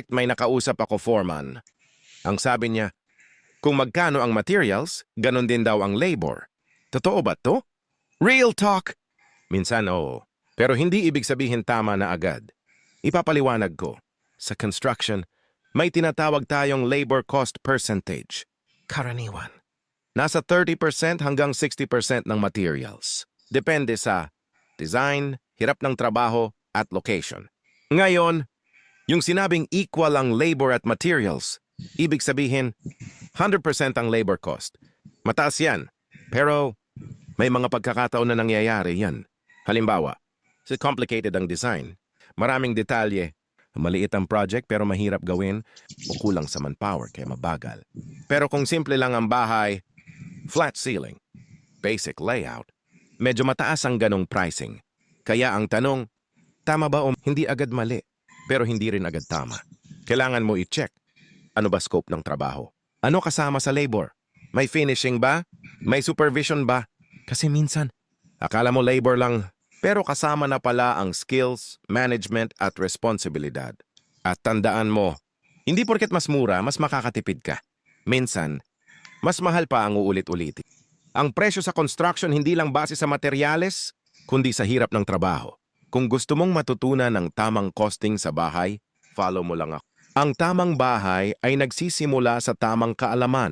May nakausap ako foreman. Ang sabi niya, kung magkano ang materials, ganon din daw ang labor. Totoo ba to? Real talk! Minsan oo, pero hindi ibig sabihin tama na agad. Ipapaliwanag ko. Sa construction, may tinatawag tayong labor cost percentage. Karaniwan. Nasa 30% hanggang 60% ng materials. Depende sa design, hirap ng trabaho, at location. Ngayon, yung sinabing equal ang labor at materials, ibig sabihin 100% ang labor cost. Mataas yan, pero may mga pagkakataon na nangyayari yan. Halimbawa, si complicated ang design, maraming detalye, maliit ang project pero mahirap gawin o kulang sa manpower kaya mabagal. Pero kung simple lang ang bahay, flat ceiling, basic layout, medyo mataas ang ganong pricing. Kaya ang tanong, tama ba o hindi agad mali, pero hindi rin agad tama? Kailangan mo i-check. Ano ba scope ng trabaho? Ano kasama sa labor? May finishing ba? May supervision ba? Kasi minsan, akala mo labor lang, pero kasama na pala ang skills, management at responsibilidad. At tandaan mo, hindi porket mas mura, mas makakatipid ka. Minsan, mas mahal pa ang uulit-ulitin. Ang presyo sa construction hindi lang base sa materyales, kundi sa hirap ng trabaho. Kung gusto mong matutunan ng tamang costing sa bahay, follow mo lang ako. Ang tamang bahay ay nagsisimula sa tamang kaalaman.